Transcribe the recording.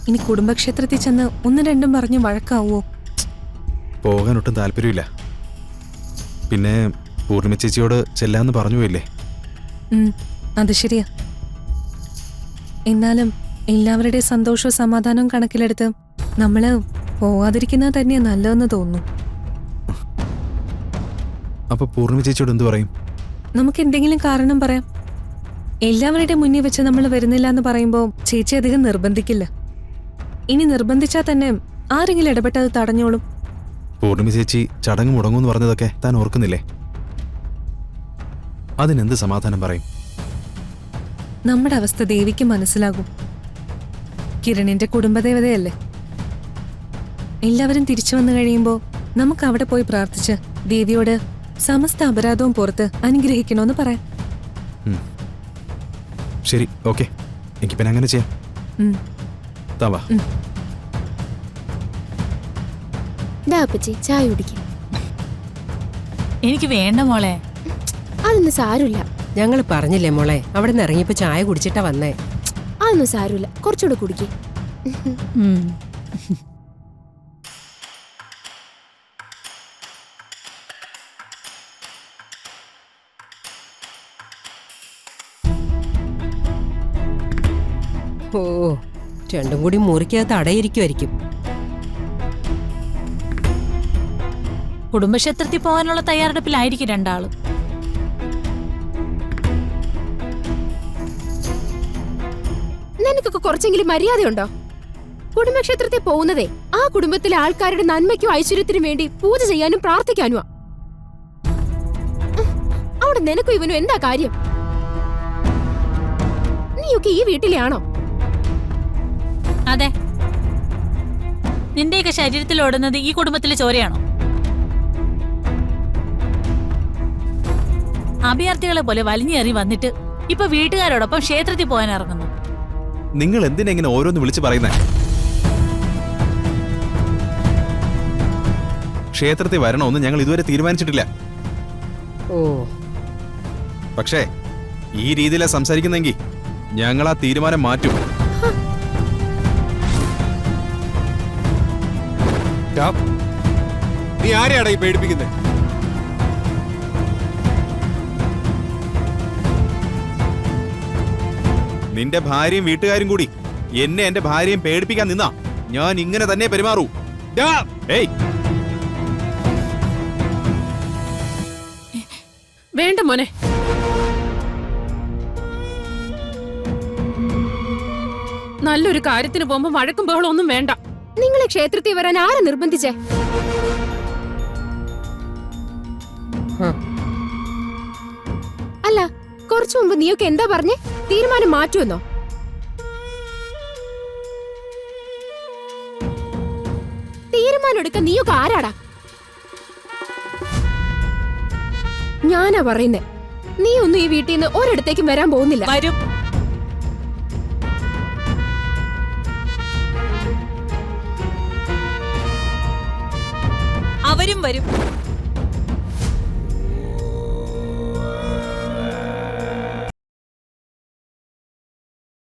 ഇനി കുടുംബക്ഷേത്രത്തിൽ ചെന്ന് ഒന്നും രണ്ടും പറഞ്ഞ് വഴക്കാവോ? പോകാൻ ഒട്ടും താല്പര്യമില്ല. പിന്നെ പൂർണിമ ചേച്ചിയോട് ചെല്ലാന്ന് പറഞ്ഞു പോയില്ലേ? അത് ശരിയാ. എന്നാലും എല്ലാവരുടെയും സന്തോഷവും സമാധാനവും കണക്കിലെടുത്ത് നമ്മള് പോവാതിരിക്കുന്നത് തന്നെയാ നല്ലതെന്ന് തോന്നുന്നു. അപ്പൊ പൂർണിമ ചേച്ചിയോട് എന്തു പറയും? നമുക്ക് എന്തെങ്കിലും കാരണം പറയാം. എല്ലാവരുടെയും മുന്നിൽ വെച്ച് നമ്മൾ വരുന്നില്ല എന്ന് പറയുമ്പോൾ ചേച്ചി അധികം നിർബന്ധിക്കില്ല. ഇനി നിർബന്ധിച്ചാൽ തന്നെ ആരെങ്കിലും ഇടപെട്ടത് തടഞ്ഞോളും. പൂർണിമ ചേച്ചി ചടങ്ങ് മുടങ്ങുമെന്ന് പറഞ്ഞതൊക്കെ താൻ ഓർക്കുന്നില്ലേ? അതിനെന്ത് സമാധാനം പറയും? നമ്മുടെ അവസ്ഥ ദേവിക്ക് മനസ്സിലാകും. കിരണിന്റെ കുടുംബദേവതയല്ലേ. എല്ലാവരും തിരിച്ചു വന്നു കഴിയുമ്പോൾ നമുക്ക് അവിടെ പോയി പ്രാർത്ഥിച്ച് ദേവിയോട് സമസ്ത അപരാധവും പുറത്ത് അനുഗ്രഹിക്കണമെന്ന് പറയാം. ശരി, ഓക്കെ. എനിക്ക് പിന്നെ അങ്ങനെ ചെയ്യാം. താവാ. ചായ കുടിക്കും. എനിക്ക് വേണ്ട മോളെ. അതൊന്നും സാരമില്ല. ഞങ്ങൾ പറഞ്ഞില്ലേ മോളെ, അവിടെ നിന്ന് ഇറങ്ങിയപ്പോ ചായ കുടിച്ചിട്ടാ വന്നേ. അതൊന്നും സാരമില്ല, കുറച്ചുകൂടെ കുടിക്കേ. ഓ, രണ്ടും കൂടി മുറിക്കകത്ത് അടയിരിക്കുമായിരിക്കും. കുടുംബക്ഷേത്രത്തിൽ പോകാനുള്ള തയ്യാറെടുപ്പിലായിരിക്കും രണ്ടാളും. നിനക്കൊക്കെ കുറച്ചെങ്കിലും മര്യാദയുണ്ടോ? കുടുംബക്ഷേത്രത്തിൽ പോകുന്നതേ ആ കുടുംബത്തിലെ ആൾക്കാരുടെ നന്മയ്ക്കും ഐശ്വര്യത്തിനും വേണ്ടി പൂജ ചെയ്യാനും പ്രാർത്ഥിക്കാനുമാ. അവിടെ നിനക്കും ഇവനും എന്താ കാര്യം? നീയൊക്കെ ഈ വീട്ടിലെയാണോ? അതെ, നിന്റെയൊക്കെ ശരീരത്തിൽ ഓടുന്നത് ഈ കുടുംബത്തിലെ ചോരയാണോ? അഭയാർത്ഥികളെ പോലെ വലിഞ്ഞേറി വന്നിട്ട് ഇപ്പൊ വീട്ടുകാരോടൊപ്പം ക്ഷേത്രത്തിൽ പോകാൻ ഇറങ്ങുന്നു. നിങ്ങൾ എന്തിനാ ഇങ്ങനെ ഓരോന്ന് വിളിച്ചു പറയുന്നേ? ക്ഷേത്രത്തിൽ വരണമെന്ന് ഞങ്ങൾ ഇതുവരെ തീരുമാനിച്ചിട്ടില്ല. ഓ, പക്ഷേ ഈ രീതിയിലാ സംസാരിക്കുന്നെങ്കിൽ ഞങ്ങൾ ആ തീരുമാനം മാറ്റും. നീ ആരെയാടാ ഈ പേടിപ്പിക്കുന്നത്? നിന്റെ ഭാര്യയും വീട്ടുകാരും കൂടി എന്നെ എന്റെ ഭാര്യയും പേടിപ്പിക്കാൻ നിന്നാ ഞാൻ ഇങ്ങനെ തന്നെ പെരുമാറൂ. വേണ്ട മോനെ. നല്ലൊരു കാര്യത്തിന് പോകുമ്പോ വഴക്കും ബഹളം ഒന്നും വേണ്ട. നിങ്ങളെ ക്ഷേത്രത്തിൽ വരാൻ ആരെ നിർബന്ധിച്ചേ? അല്ല, കുറച്ചു മുമ്പ് നീയൊക്കെ എന്താ പറഞ്ഞേ? തീരുമാനം മാറ്റുമെന്നോ? തീരുമാനം എടുക്കാൻ നീയൊക്കെ ആരാടാ? ഞാനാ പറയുന്നേ, നീ ഒന്നും ഈ വീട്ടിൽ നിന്ന് ഒരിടത്തേക്കും വരാൻ പോകുന്നില്ല. വരും. അവരും വരും.